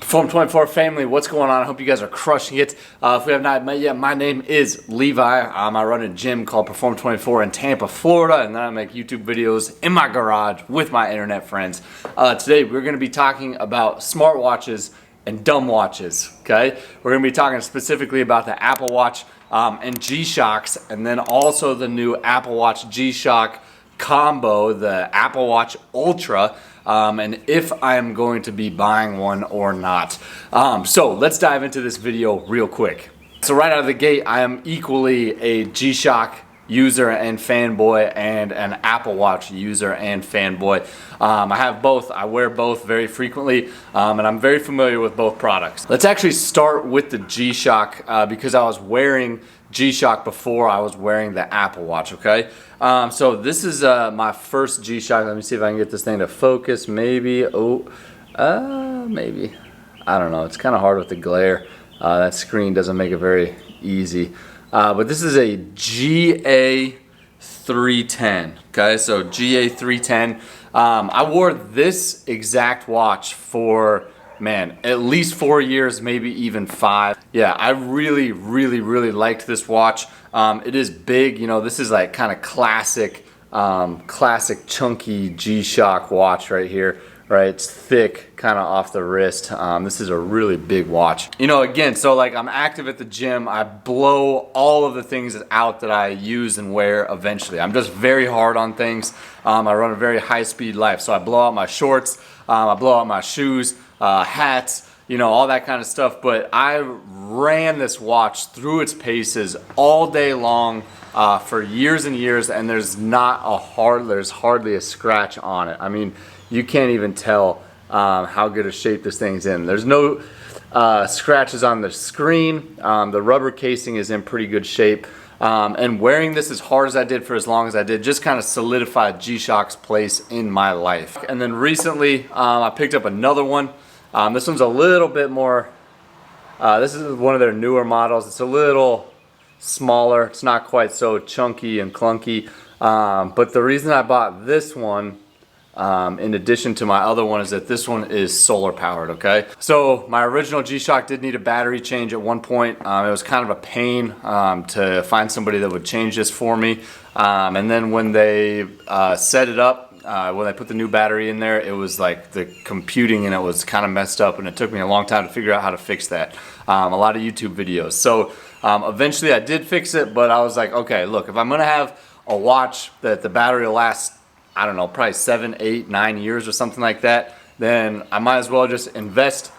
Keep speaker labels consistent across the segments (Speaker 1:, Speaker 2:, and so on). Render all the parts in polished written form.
Speaker 1: Perform24 family, what's going on? I hope you guys are crushing it. If we have not met yet, my name is Levi. I run a gym called Perform24 in Tampa, Florida, and then I make YouTube videos in my garage with my internet friends. Today, we're going to be talking about smartwatches and dumb watches, okay? We're going to be talking specifically about the Apple Watch and G-Shocks, and then also the new Apple Watch G-Shock combo, the Apple Watch Ultra, and if I'm going to be buying one or not. So let's dive into this video real quick. So right out of the gate, I am equally a G-Shock user and fanboy and an Apple Watch user and fanboy. I have both. I wear both very frequently, and I'm very familiar with both products. Let's actually start with the G-Shock because I was wearing G-Shock before I was wearing the Apple Watch, okay? So this is my first G-Shock. Let me see if I can get this thing to focus, maybe. Maybe. I don't know. It's kind of hard with the glare. That screen doesn't make it very easy. But this is a GA310, okay? So GA310. I wore this exact watch for, man, at least 4 years, maybe even 5. Yeah, I really liked this watch. It is big, you know, this is like kind of classic chunky G-Shock watch right here, right? It's thick, kind of off the wrist. This is a really big watch. You know, again, so like I'm active at the gym. I blow all of the things out that I use and wear eventually. I'm just very hard on things. I run a very high-speed life, so I blow out my shorts, I blow out my shoes, hats, you know, all that kind of stuff. But I ran this watch through its paces all day long for years and years, and there's hardly a scratch on it. I mean, you can't even tell how good a shape this thing's in. There's no scratches on the screen. The rubber casing is in pretty good shape. And wearing this as hard as I did for as long as I did just kind of solidified G-Shock's place in my life. And then recently I picked up another one. This one's a little bit more, this is one of their newer models. It's a little smaller. It's not quite so chunky and clunky. But the reason I bought this one, in addition to my other one, is that this one is solar powered, okay? So my original G-Shock did need a battery change at one point. It was kind of a pain to find somebody that would change this for me. And then when they set it up, when they put the new battery in there, it was like the computing in it was kind of messed up, and it took me a long time to figure out how to fix that. A lot of YouTube videos. So eventually I did fix it, but I was like, okay, look, if I'm gonna have a watch that the battery will last, I don't know, probably 7, 8, 9 years or something like that, then I might as well just invest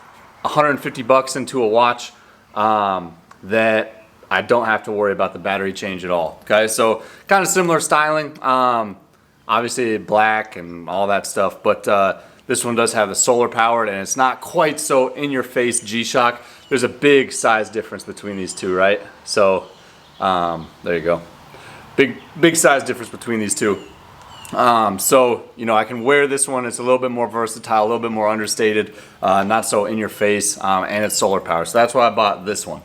Speaker 1: 150 bucks into a watch that I don't have to worry about the battery change at all. Okay, so kind of similar styling, obviously black and all that stuff, but this one does have the solar powered, and it's not quite so in your face G-Shock. There's a big size difference between these two, right? So there you go, big size difference between these two. So, you know, I can wear this one. It's a little bit more versatile, a little bit more understated, not so in your face, and it's solar powered. So that's why I bought this one.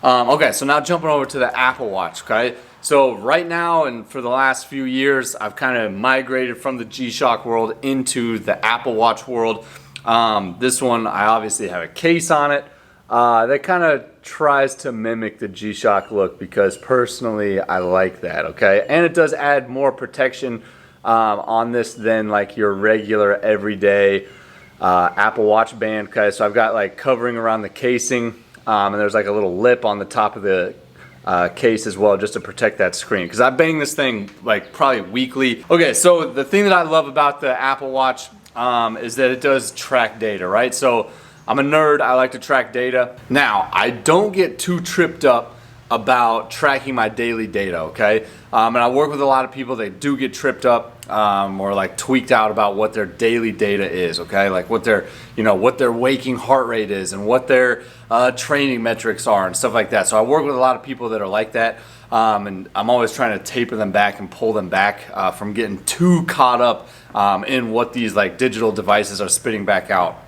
Speaker 1: Okay, so now jumping over to the Apple Watch, okay? So right now and for the last few years, I've kind of migrated from the G-Shock world into the Apple Watch world. This one, I obviously have a case on it that kind of tries to mimic the G-Shock look because personally I like that, okay? And it does add more protection on this than like your regular everyday Apple Watch band. Okay, so I've got like covering around the casing, and there's like a little lip on the top of the case as well, just to protect that screen, because I bang this thing like probably weekly. Okay, so the thing that I love about the Apple Watch is that it does track data, right? So I'm a nerd, I like to track data. Now, I don't get too tripped up about tracking my daily data, okay? And I work with a lot of people that do get tripped up or like tweaked out about what their daily data is, okay? Like what their, you know, what their waking heart rate is and what their training metrics are and stuff like that. So I work with a lot of people that are like that, and I'm always trying to taper them back and pull them back from getting too caught up in what these like digital devices are spitting back out.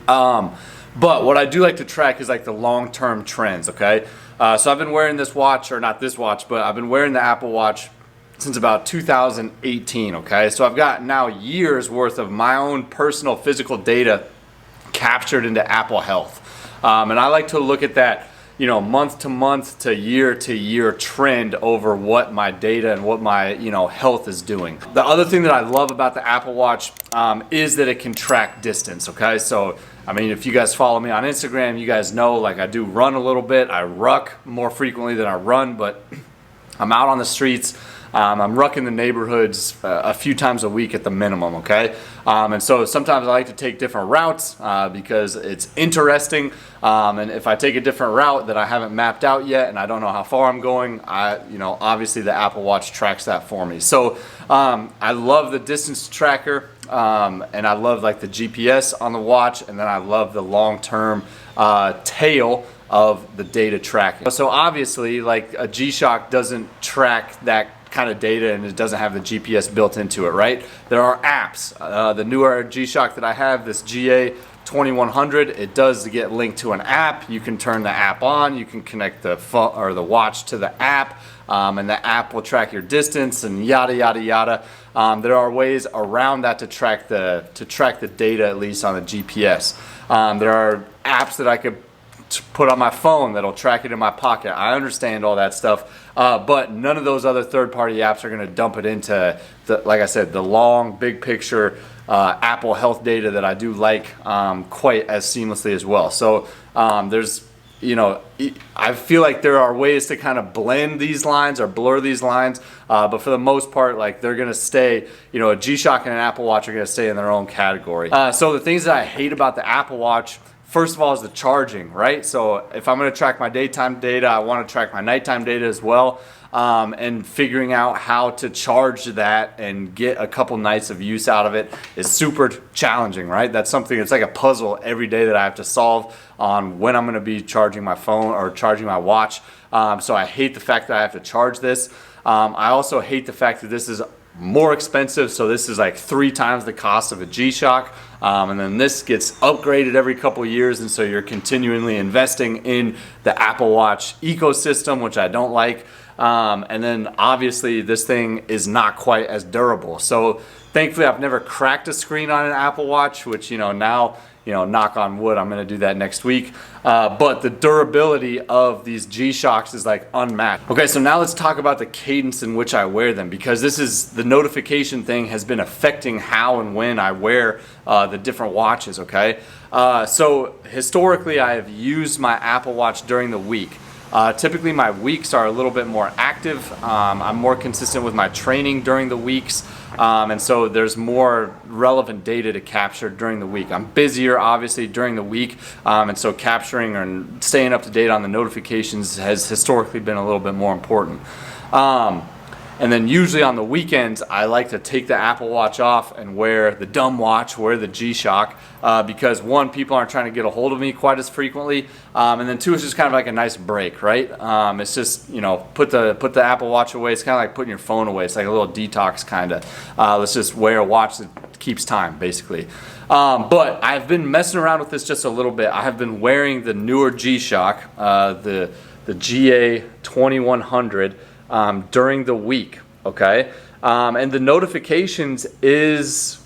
Speaker 1: But what I do like to track is like the long-term trends, okay? So I've been wearing this watch, or not this watch, but I've been wearing the Apple Watch since about 2018, okay? So I've got now years worth of my own personal physical data captured into Apple Health. And I like to look at that, you know, month to month to year trend over what my data and what my, you know, health is doing. The other thing that I love about the Apple Watch is that it can track distance, okay? So, I mean, if you guys follow me on Instagram, you guys know, like, I do run a little bit. I ruck more frequently than I run, but I'm out on the streets. I'm rucking the neighborhoods a few times a week at the minimum, okay? And so sometimes I like to take different routes because it's interesting. And if I take a different route that I haven't mapped out yet and I don't know how far I'm going, you know, obviously the Apple Watch tracks that for me. So I love the distance tracker, and I love like the GPS on the watch, and then I love the long-term tail of the data tracking. So obviously, like, a G-Shock doesn't track that kind of data, and it doesn't have the GPS built into it, right? There are apps. The newer G-Shock that I have, this GA2100, it does get linked to an app. You can turn the app on, you can connect the phone or the watch to the app, and the app will track your distance and yada yada yada. There are ways around that to track the data, at least on the GPS. There are apps that I could put on my phone that'll track it in my pocket. I understand all that stuff, but none of those other third-party apps are going to dump it into, like I said, the long, big picture Apple Health data that I do like quite as seamlessly as well. So there's, you know, I feel like there are ways to kind of blend these lines or blur these lines, but for the most part, like, they're going to stay, you know, a G-Shock and an Apple Watch are going to stay in their own category. So the things that I hate about the Apple Watch, first of all, is the charging, right? So if I'm going to track my daytime data, I want to track my nighttime data as well. And figuring out how to charge that and get a couple nights of use out of it is super challenging, right? That's something, it's like a puzzle every day that I have to solve on when I'm going to be charging my phone or charging my watch. So I hate the fact that I have to charge this. I also hate the fact that this is more expensive. So this is like 3 times the cost of a G-Shock. And then this gets upgraded every couple years, and so you're continually investing in the Apple Watch ecosystem, which I don't like. And then obviously this thing is not quite as durable. So thankfully I've never cracked a screen on an Apple Watch, which, you know, now, you know, knock on wood, I'm going to do that next week. But the durability of these G-Shocks is like unmatched. Okay, so now let's talk about the cadence in which I wear them, because this is, the notification thing has been affecting how and when I wear the different watches, okay? So historically I have used my Apple Watch during the week. Typically my weeks are a little bit more active. I'm more consistent with my training during the weeks. And so there's more relevant data to capture during the week. I'm busier, obviously, during the week. And so capturing and staying up to date on the notifications has historically been a little bit more important. And then usually on the weekends, I like to take the Apple Watch off and wear the dumb watch, wear the G-Shock, because 1, people aren't trying to get a hold of me quite as frequently, and then 2, it's just kind of like a nice break, right? It's just, you know, put the Apple Watch away. It's kind of like putting your phone away. It's like a little detox kind of. Let's just wear a watch that keeps time, basically. But I've been messing around with this just a little bit. I have been wearing the newer G-Shock, the GA2100. During the week, okay? And the notifications is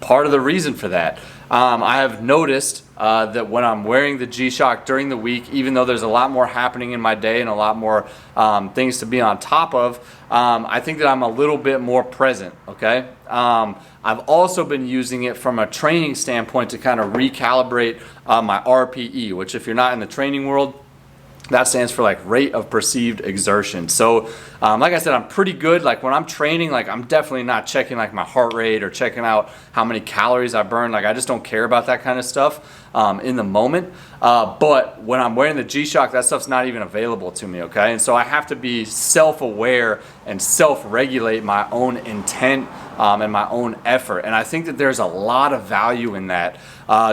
Speaker 1: part of the reason for that. I have noticed that when I'm wearing the G-Shock during the week, even though there's a lot more happening in my day and a lot more things to be on top of, I think that I'm a little bit more present, okay? I've also been using it from a training standpoint to kind of recalibrate my RPE, which, if you're not in the training world, that stands for like rate of perceived exertion. So like I said, I'm pretty good. Like when I'm training, like I'm definitely not checking like my heart rate or checking out how many calories I burn. Like I just don't care about that kind of stuff in the moment. But when I'm wearing the G-Shock, that stuff's not even available to me, okay? And so I have to be self-aware and self-regulate my own intent and my own effort. And I think that there's a lot of value in that.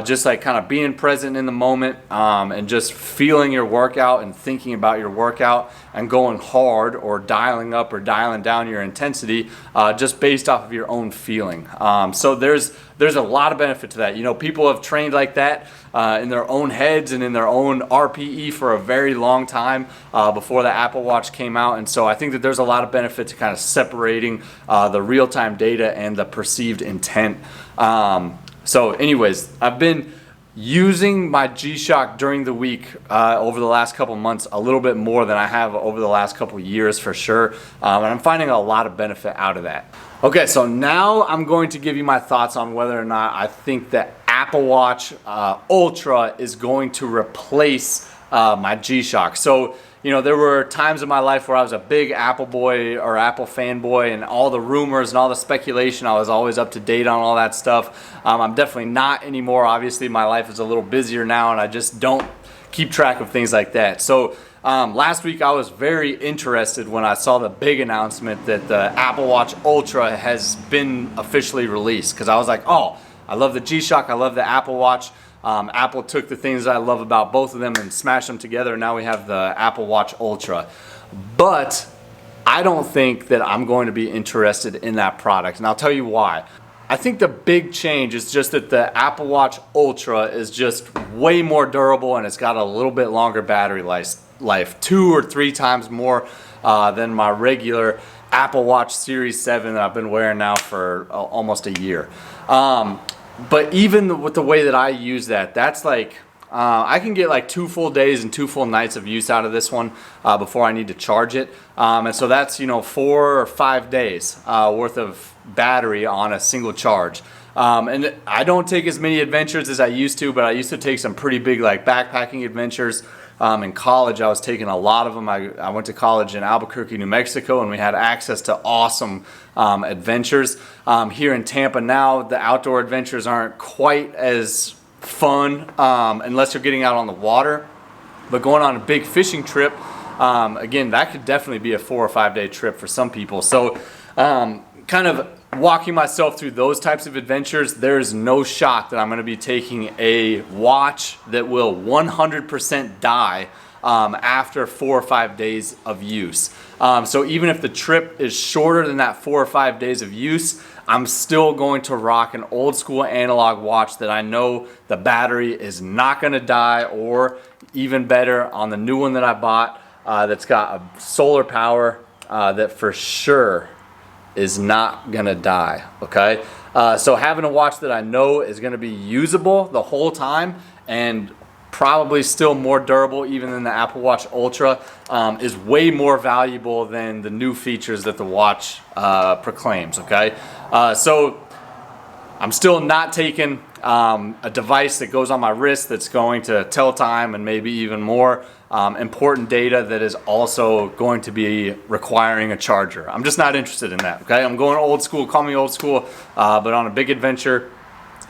Speaker 1: Just like kind of being present in the moment and just feeling your workout and thinking about your workout and going hard or dialing up or dialing down your intensity just based off of your own feeling. So there's a lot of benefit to that. You know, people have trained like that in their own heads and in their own RPE for a very long time before the Apple Watch came out. And so I think that there's a lot of benefit to kind of separating the real-time data and the perceived intent. So anyways, I've been using my G-Shock during the week over the last couple months a little bit more than I have over the last couple years for sure, and I'm finding a lot of benefit out of that. Okay, so now I'm going to give you my thoughts on whether or not I think that Apple Watch Ultra is going to replace my G-Shock. So, you know, there were times in my life where I was a big Apple boy or Apple fanboy, and all the rumors and all the speculation, I was always up to date on all that stuff. I'm definitely not anymore. Obviously, my life is a little busier now, and I just don't keep track of things like that. So last week I was very interested when I saw the big announcement that the Apple Watch Ultra has been officially released, because I was like, oh, I love the G-Shock, I love the Apple Watch. Apple took the things I love about both of them and smashed them together, and now we have the Apple Watch Ultra. But I don't think that I'm going to be interested in that product, and I'll tell you why. I think the big change is just that the Apple Watch Ultra is just way more durable, and it's got a little bit longer battery life, 2 or 3 times more than my regular Apple Watch Series 7 that I've been wearing now for almost a year. But even with the way that I use that, that's like, I can get like 2 full days and 2 full nights of use out of this one before I need to charge it. And so that's, you know, 4 or 5 days worth of battery on a single charge. And I don't take as many adventures as I used to, but I used to take some pretty big like backpacking adventures. In college, I was taking a lot of them. I went to college in Albuquerque, New Mexico, and we had access to awesome adventures. Here in Tampa now, the outdoor adventures aren't quite as fun unless you're getting out on the water. But going on a big fishing trip, again, that could definitely be a 4 or 5 day trip for some people. So kind of walking myself through those types of adventures, there's no shot that I'm going to be taking a watch that will 100% die after 4 or 5 days of use. So even if the trip is shorter than that 4 or 5 days of use, I'm still going to rock an old school analog watch that I know the battery is not going to die, or even better, on the new one that I bought that's got a solar power that for sure is not gonna die, okay? So having a watch that I know is gonna be usable the whole time and probably still more durable even than the Apple Watch Ultra is way more valuable than the new features that the watch proclaims, okay? So I'm still not taking a device that goes on my wrist that's going to tell time and maybe even more important data that is also going to be requiring a charger. I'm just not interested in that, okay? I'm going old school, call me old school, but on a big adventure,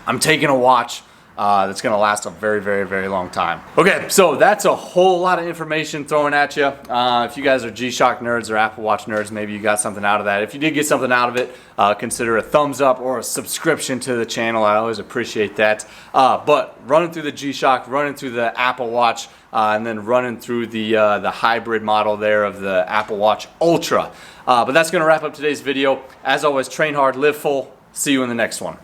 Speaker 1: I'm taking a watch that's gonna last a very, very, very long time. Okay, so that's a whole lot of information thrown at you. If you guys are G-Shock nerds or Apple Watch nerds, maybe you got something out of that. If you did get something out of it, consider a thumbs up or a subscription to the channel. I always appreciate that. But running through the G-Shock, running through the Apple Watch, and then running through the hybrid model there of the Apple Watch Ultra. But that's gonna wrap up today's video. As always, train hard, live full. See you in the next one.